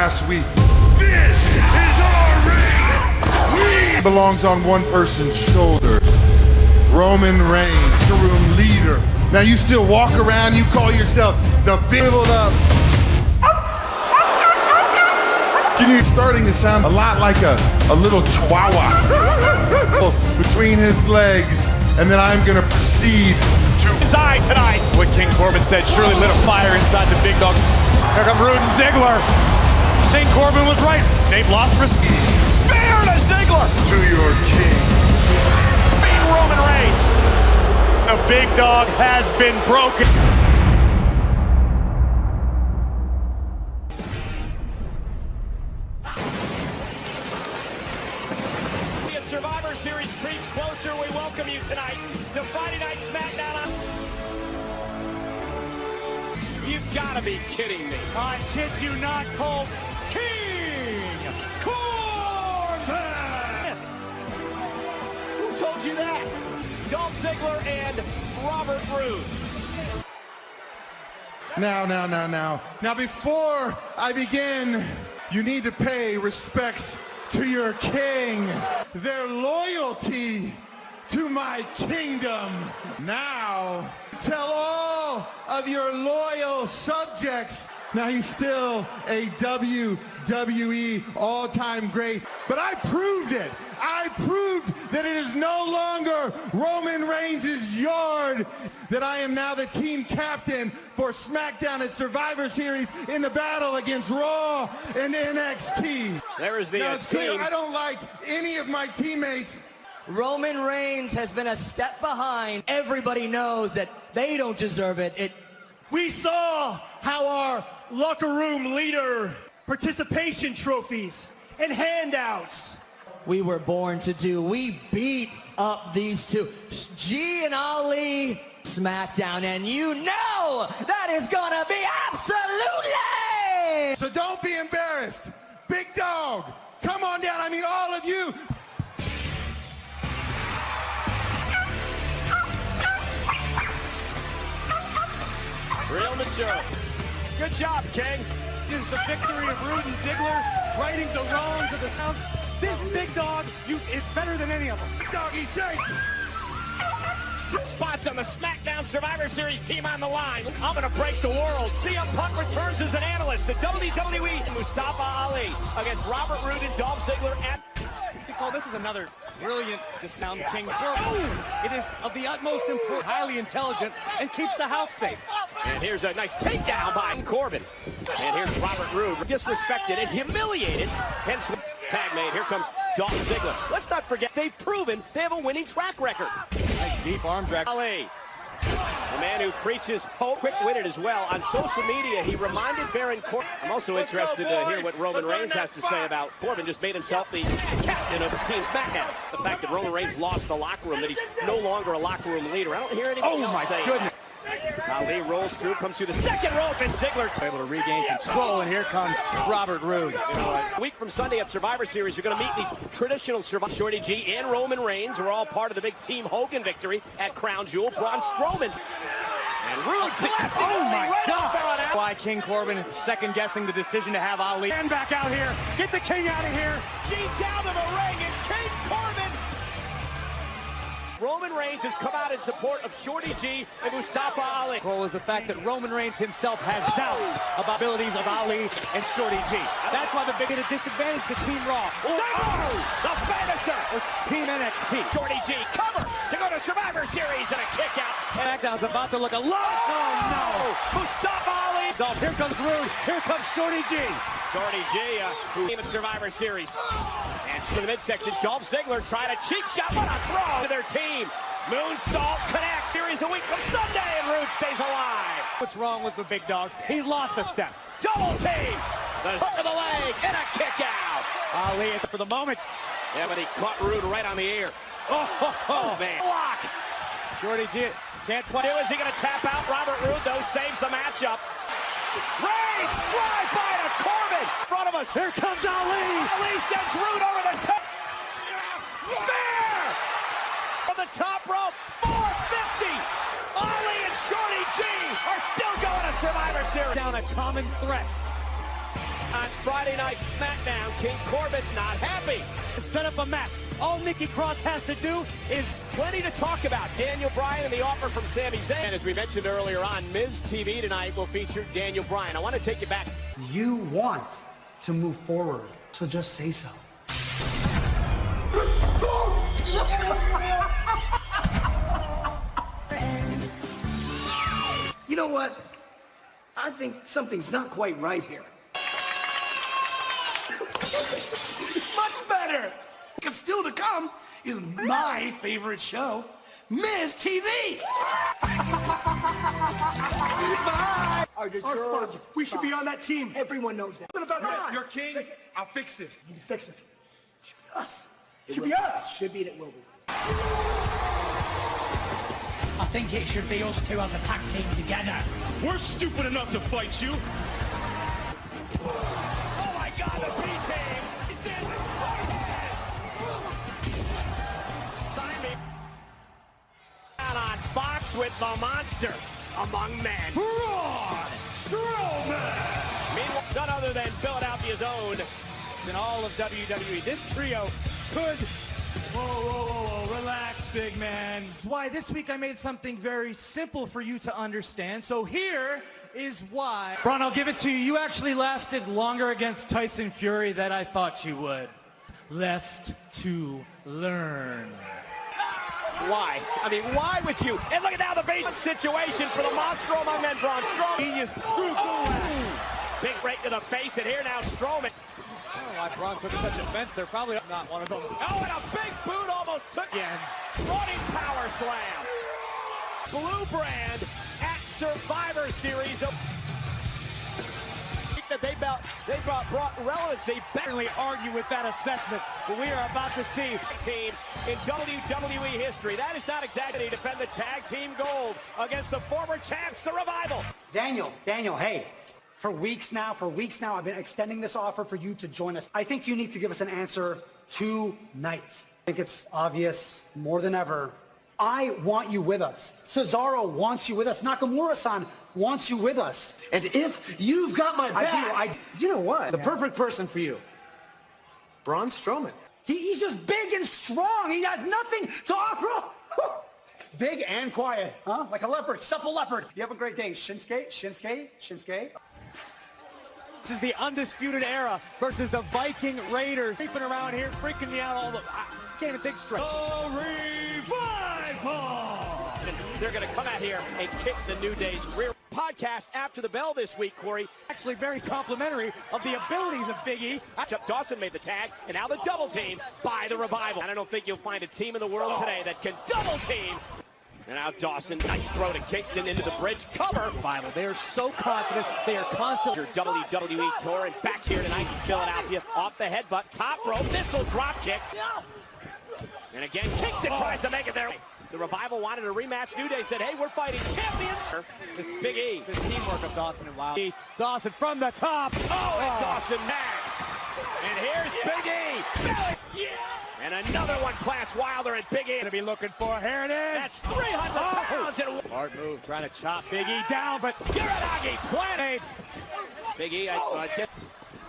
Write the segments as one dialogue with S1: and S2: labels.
S1: last week. This is our ring. We belongs on one person's shoulders. Roman Reigns, the room leader. Now you still walk around, you call yourself the build up. You're starting to sound a lot like a little chihuahua between his legs, and then I'm going to proceed to
S2: his eye tonight. What King Corbin said surely lit a fire inside the big dog. Here come Rude and Ziggler. King Corbin was right. They've lost respect. Spear to Ziggler.
S1: To your king.
S2: Roman Reigns. The big dog has been broken.
S3: Survivor Series creeps closer. We welcome you tonight to Friday Night SmackDown. You've got to be kidding me.
S2: I kid you not, Cole. King Corbin!
S3: Who told you that? Dolph Ziggler and Robert Roode.
S1: Now, before I begin, you need to pay respects to your king, their loyalty to my kingdom. Now, tell all of your loyal subjects. Now, he's still a WWE all-time great, but I proved it. I proved that it is no longer Roman Reigns' yard, that I am now the team captain for SmackDown at Survivor Series in the battle against Raw and NXT.
S3: There is the
S1: now, it's clear
S3: team.
S1: I don't like any of my teammates.
S4: Roman Reigns has been a step behind. Everybody knows that they don't deserve it.
S5: We saw how our locker room leader participation trophies and handouts.
S4: We were born to do. We beat up these two, G and Ali, SmackDown, and you know that is gonna be absolutely.
S1: So don't be embarrassed. Big dog, come on down. I mean, all of you.
S3: Real mature. Good job, King.
S5: Is the victory of Rude and Ziggler righting the wrongs of the South. This big dog is better than any of them.
S1: Big doggy shake.
S3: Spots on the SmackDown Survivor Series team on the line. I'm going to break the world. CM Punk returns as an analyst to WWE. Mustafa Ali against Robert Roode and Dolph Ziggler.
S5: See, Cole, this is another brilliant sound King Corbin. It is of the utmost importance, highly intelligent, and keeps the house safe.
S3: And here's a nice takedown by Corbin. And here's Robert Roode, disrespected and humiliated. Hence, tag made. Here comes Dolph Ziggler. Let's not forget, they've proven they have a winning track record.
S5: Nice deep arm drag.
S3: Ali, the man who preaches hope, quick-witted as well. On social media, he reminded Baron Corbin. I'm also interested to hear what Roman Reigns has to say about Corbin. Just made himself the captain of Team SmackDown. The fact that Roman Reigns lost the locker room, that he's no longer a locker room leader. I don't hear anything else saying.
S5: Goodness.
S3: Ali rolls through, comes through the second rope, and Ziggler
S5: Able to regain control, and here comes Robert Roode.
S3: A week from Sunday at Survivor Series, you're going to meet these traditional Survivor. Shorty G and Roman Reigns are all part of the big Team Hogan victory at Crown Jewel. Braun Strowman. And Roode blasting right
S5: God! Why King Corbin is second-guessing the decision to have Ali. Stand back out here. Get the King out of here.
S3: G down to the ring, and King Corbin. Roman Reigns has come out in support of Shorty G and Mustafa Ali.
S5: Cole is the fact that Roman Reigns himself has doubts about abilities of Ali and Shorty G. That's why the big disadvantage to Team Raw.
S3: The finisher!
S5: Team NXT.
S3: Shorty G cover to go to Survivor Series and a kick out.
S5: SmackDown's about to look a lot. Oh no!
S3: Mustafa Ali.
S5: Here comes Roode. Here comes Shorty G.
S3: Shorty G, who came in Survivor Series. And to the midsection, Dolph Ziggler trying a cheap shot. What a throw to their team. Moonsault connect. Series a week from Sunday, and Roode stays alive.
S5: What's wrong with the big dog? He's lost a step.
S3: Double team. The hook of the leg and a kick out.
S5: Ali for the moment.
S3: Yeah, but he caught Roode right on the ear. Oh man. Block.
S5: Shorty G can't play.
S3: Is he going to tap out Robert Roode, though? Saves the matchup. Reigns, drive by to Corbin. In front of us.
S5: Here comes Ali.
S3: Ali sends Roode over the top. Spear! From the top rope. 450. Ali and Shorty G are still going to Survivor Series.
S5: Down a common threat.
S3: On Friday Night SmackDown, King Corbin not happy.
S5: Set up a match. All Nikki Cross has to do is
S3: Plenty to talk about. Daniel Bryan and the offer from Sami Zayn. And as we mentioned earlier on, Miz TV tonight will feature Daniel Bryan. I want to take you back.
S6: You want to move forward, so just say so. You know what? I think something's not quite right here. It's much better! Because still to come is my favorite show, Miz TV! Bye! Our sponsor. We should be on that team. Everyone knows that. What about
S1: Yes, you're king. I'll fix this.
S6: You fix it. Should be us. Should be us. Should be and it will be.
S7: I think it should be us two as a tag team together.
S2: We're stupid enough to fight you.
S3: Oh my God, the B-team! He's in! Sign me. Out on Fox with the monster among men.
S2: Braun Strowman!
S3: Meanwhile, none other than Philadelphia's own.
S5: in all of WWE. This trio could... Whoa, relax, big man. That's why this week I made something very simple for you to understand. So here is why. Braun, I'll give it to you. You actually lasted longer against Tyson Fury than I thought you would. Left to learn.
S3: Why? I mean, why would you? And look at now the bait situation for the monster among men, Braun Strowman.
S5: Genius. Drew Gulak.
S3: Big right to the face, and here now Strowman.
S5: I don't know why Braun took such offense. They're probably not one of them.
S3: Oh, and a big boot almost took
S5: Again.
S3: Running power slam. Blue Brand at Survivor Series. That they brought relevancy back.
S5: Certainly argue with that assessment, but we are about to see
S3: Teams in WWE history. That is not exactly to defend the tag team gold against the former champs, the Revival.
S6: Daniel, hey. For weeks now, I've been extending this offer for you to join us. I think you need to give us an answer tonight. I think it's obvious more than ever. I want you with us. Cesaro wants you with us. Nakamura-san wants you with us. And if you've got my back... You know what? The perfect person for you. Braun Strowman. He's just big and strong. He has nothing to offer. Big and quiet, huh? Like a leopard, supple leopard. You have a great day. Shinsuke.
S5: this is the Undisputed Era versus the Viking Raiders. Creeping around here, freaking me out all the... I can't even think straight.
S3: They're going to come out here and kick the New Day's rear. Podcast after the bell this week, Corey.
S5: Actually very complimentary of the abilities of Big E.
S3: Chuck Dawson made the tag, and now the double team by the Revival. And I don't think you'll find a team in the world today that can double team. And now Dawson, nice throw to Kingston into the bridge. Cover.
S5: Revival, they are so confident. They are constantly...
S3: Your WWE tour, and back here tonight in Philadelphia. Off the headbutt, top rope, missile drop kick. And again, Kingston tries to make it there. The Revival wanted a rematch. New Day said, hey, we're fighting champions. Big E.
S5: The teamwork of Dawson and Wilder. Dawson from the top.
S3: Oh, and Dawson mad. And here's Big E. And another one plants Wilder, and Big E
S5: Gonna be looking for. Here it is.
S3: That's 300 pounds. And
S5: hard move, trying to chop Big E down, but
S3: Uranagi planted. Big E,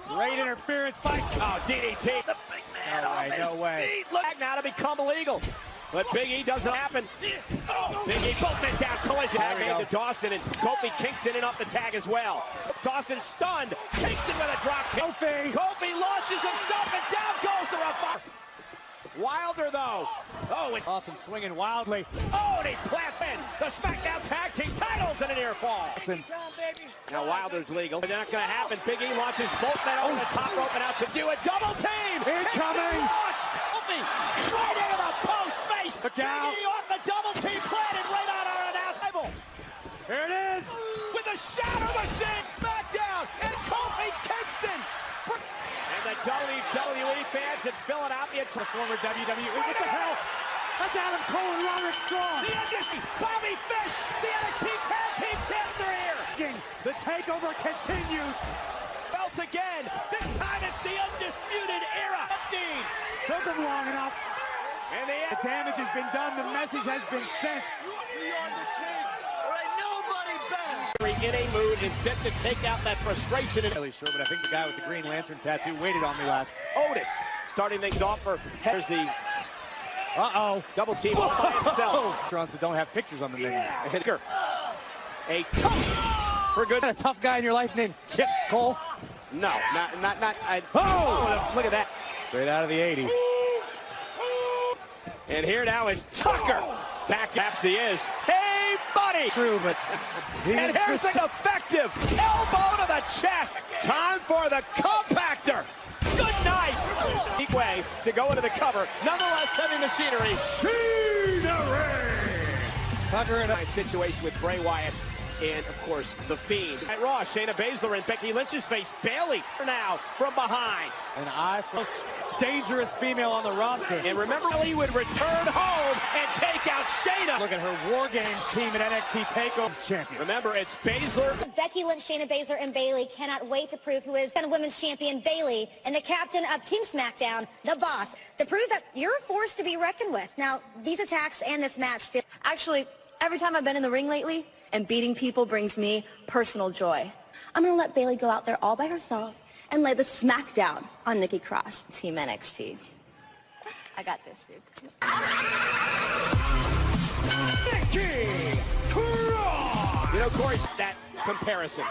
S5: great interference by...
S3: Oh, DDT. The big man on his feet. Look now to become illegal. But Big E doesn't happen. Big E, both men down, collision. Made to Dawson, and Kofi Kingston in off the tag as well. Dawson stunned. Kingston with a drop kick. Kofi launches himself, and down goes the Revival. Wilder, though. Oh, and
S5: Dawson swinging wildly.
S3: Oh, and he plants in the SmackDown Tag Team titles in an ear fall. Now Wilder's legal. But not going to happen. Big E launches both men over the top rope and out to do a double team.
S5: Incoming.
S3: Launched. Kofi right into the post face.
S5: Look
S3: Big
S5: out.
S3: E off the double team, planted right on our announcement.
S5: Here it is.
S3: With the Shadow Machine, SmackDown, and Kofi Kingston. And the WWE fans in Philadelphia.
S5: The former WWE. What the hell? That's Adam Cole and Roderick Strong.
S3: The NXT, Bobby Fish, the NXT Tag Team Champs are here.
S5: The takeover continues.
S3: Belt again. This time it's the Undisputed Era.
S5: Took them long enough.
S3: And the
S5: damage has been done. The message has been sent.
S3: We are the kings. All right, nobody better. in a mood and set to take out that frustration.
S2: Really sure, but I think the guy with the Green Lantern tattoo waited on me last.
S3: Otis starting things off for here's the double team all by himself.
S2: Restaurants that don't have pictures on the menu.
S3: Hicker. A toast for good.
S2: A tough guy in your life named Kip Cole?
S3: No, not. Look at that.
S2: Straight out of the 80s.
S3: And here now is Tucker. Back perhaps he is. Hey, buddy.
S2: True, but
S3: and here's an effective elbow to the chest. Time for the compactor. Good night. Deep way to go into the cover. Nonetheless, heavy machinery. Tucker in a situation with Bray Wyatt and, of course, The Fiend. At Raw, Shayna Baszler in Becky Lynch's face. Bayley now from behind.
S2: An eye for most dangerous female on the roster.
S3: And remember, he would return home and take out Shayna.
S2: Look at her War Games team at NXT TakeOver champion.
S3: Remember, it's Baszler.
S8: Becky Lynch, Shayna Baszler, and Bayley cannot wait to prove who is women's champion Bayley and the captain of Team SmackDown, the boss, to prove that you're a force to be reckoned with. Now, these attacks and this match feel...
S9: Actually, every time I've been in the ring lately, and beating people brings me personal joy. I'm going to let Bayley go out there all by herself and lay the smackdown on Nikki Cross, Team NXT. I got this, dude.
S3: Nikki Cross! You know, Corey, that comparison.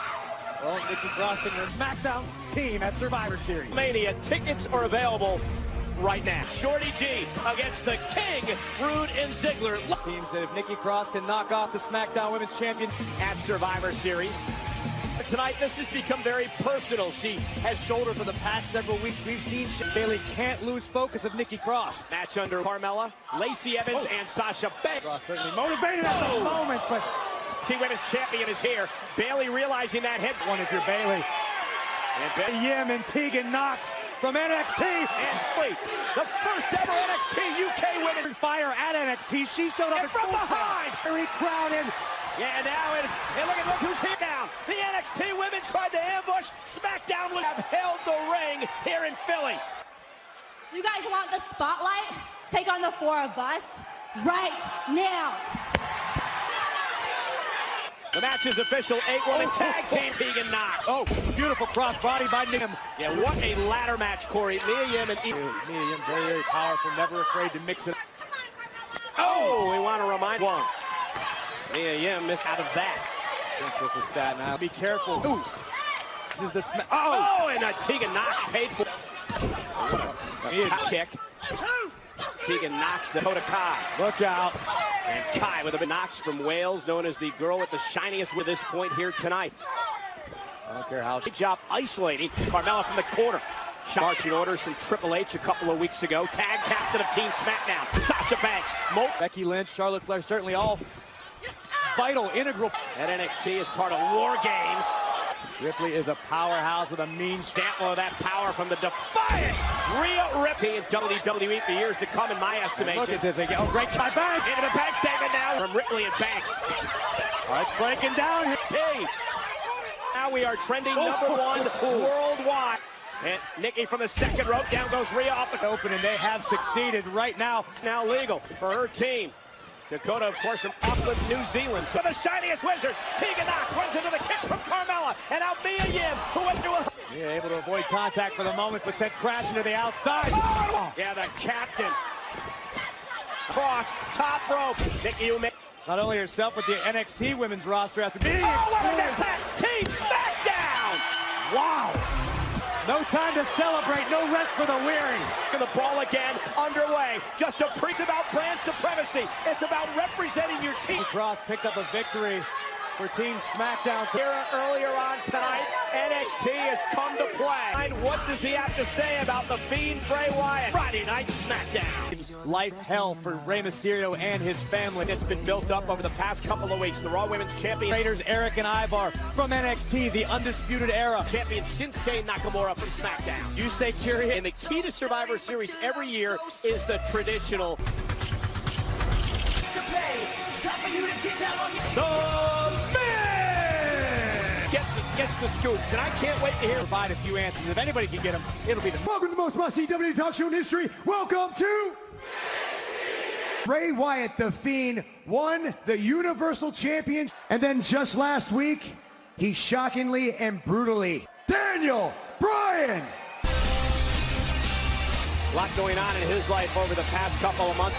S2: Well, Nikki Cross being the SmackDown team at Survivor Series.
S3: Mania tickets are available right now. Shorty G against the King, Rude and Ziggler.
S2: Team said if Nikki Cross can knock off the SmackDown Women's Champion
S3: at Survivor Series. Tonight, this has become very personal. She has told her for the past several weeks. We've seen
S2: Bayley can't lose focus of Nikki Cross.
S3: Match under Carmella, Lacey Evans, and Sasha Banks.
S2: Cross certainly motivated at the moment, but
S3: Women's Champion is here. Bayley realizing that head's
S2: one if you're Bayley. And Yim and Tegan Knox from NXT.
S3: And the first ever NXT UK Women
S2: Fire at NXT. She showed up
S3: from behind.
S2: Very crowded.
S3: Yeah, now look who's here now. The NXT women tried to ambush. SmackDown would have held the ring here in Philly.
S10: You guys want the spotlight? Take on the four of us right now.
S3: The match is official. 8-woman tag team. Tegan Knox.
S2: Oh, beautiful crossbody by Nim.
S3: Yeah, what a ladder match, Corey. Mia Yim and
S2: Mia Yim, very, very powerful. Never afraid to mix it.
S3: Oh, we want to remind one. Mia Yim missed out of that.
S2: Princess of Staten Island. Be careful. Ooh. This is the
S3: and Tegan Knox paid for a kick. Tegan Knox, Dakota Kai.
S2: Look out.
S3: And Kai with a Knox from Wales, known as the girl with the shiniest with this point here tonight.
S2: I don't care how.
S3: Good job isolating Carmella from the corner. Marching orders from Triple H a couple of weeks ago. Tag captain of Team SmackDown, Sasha Banks.
S2: Becky Lynch, Charlotte Flair, certainly all vital, integral.
S3: At NXT is part of War Games.
S2: Ripley is a powerhouse with a mean
S3: sample of that power from the defiant Rhea Ripley in WWE for years to come, in my estimation.
S2: Look at this again. Oh, great by Banks.
S3: Into the bank statement now from Ripley and Banks.
S2: All right, it's breaking down.
S3: NXT. Now we are trending #1 worldwide. And Nikki from the second rope. Down goes Rhea off the
S2: open, and they have succeeded right now.
S3: Now legal for her team. Dakota, of course, from Auckland, New Zealand. To the shiniest wizard, Tegan Knox runs into the kick from Carmella. And now Mia Yim, who went through a...
S2: Yeah, able to avoid contact for the moment, but sent crashing to the outside.
S3: Oh! Yeah, the captain. Cross, top rope. Nikki, you make...
S2: Not only herself, but the NXT women's roster after being
S3: what an impact! Team SmackDown!
S2: Wow! No time to celebrate, no rest for the weary.
S3: The ball again underway. Just a preach about brand supremacy. It's about representing your team.
S2: Cross picked up a victory for Team SmackDown.
S3: Here earlier on tonight, NXT has come to play. What does he have to say about the Fiend Bray Wyatt? Friday night SmackDown.
S2: Life hell for Rey Mysterio and his family.
S3: It's been built up over the past couple of weeks. The Raw Women's Champion.
S2: Raiders Eric and Ivar from NXT, the Undisputed Era.
S3: Champion Shinsuke Nakamura from SmackDown.
S2: You say curious.
S3: And the key to Survivor Series every year is the traditional. Gets the scoops, and I can't wait to hear
S2: provide a few answers. If anybody can get them, it'll be the...
S11: Welcome to the most must-see WWE talk show in history. Welcome to... Bray Wyatt, the Fiend, won the Universal Championship. And then just last week, He shockingly and brutally, Daniel Bryan!
S3: A lot going on in his life over the past couple of months.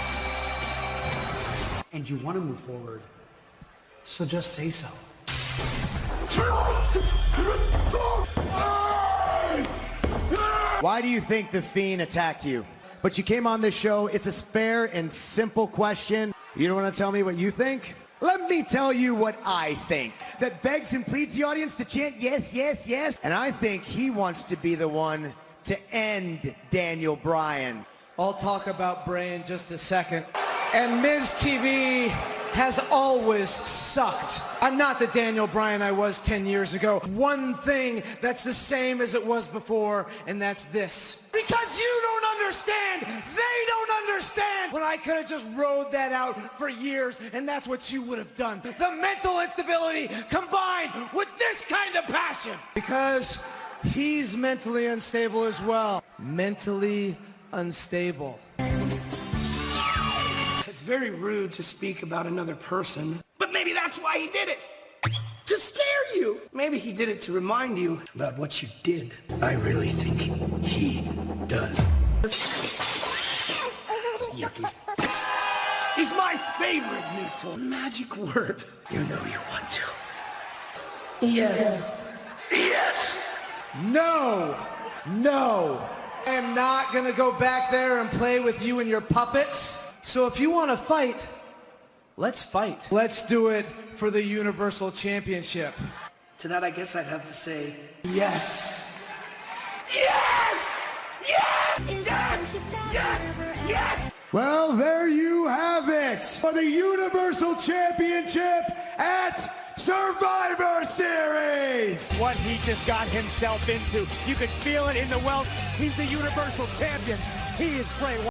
S6: And you want to move forward, so just say so.
S11: Why do you think The Fiend attacked you? But you came on this show, it's a fair and simple question. You don't want to tell me what you think? Let me tell you what I think. That begs and pleads the audience to chant yes, yes, yes. And I think he wants to be the one to end Daniel Bryan.
S12: I'll talk about Bray in just a second. And Miz TV has always sucked. I'm not the Daniel Bryan I was 10 years ago. One thing that's the same as it was before, and that's this. Because you don't understand, they don't understand. When I could have just rode that out for years, and that's what you would have done. The mental instability combined with this kind of passion. Because he's mentally unstable as well. Mentally unstable.
S7: It's very rude to speak about another person, but maybe that's why he did it. To scare you. Maybe he did it to remind you about what you did. I really think he does. Yucky. He's my favorite new toy. Magic word. You know you want to. Yes. Yes.
S12: No. No. I am not gonna go back there and play with you and your puppets. So if you want to fight, let's fight. Let's do it for the Universal Championship.
S7: To that, I guess I'd have to say yes. Yes! Yes! Yes! Yes! Yes!
S11: Well, there you have it for the Universal Championship at Survivor Series.
S5: What he just got himself into. You could feel it in the wells. He's the Universal Champion. He is Bray Wyatt.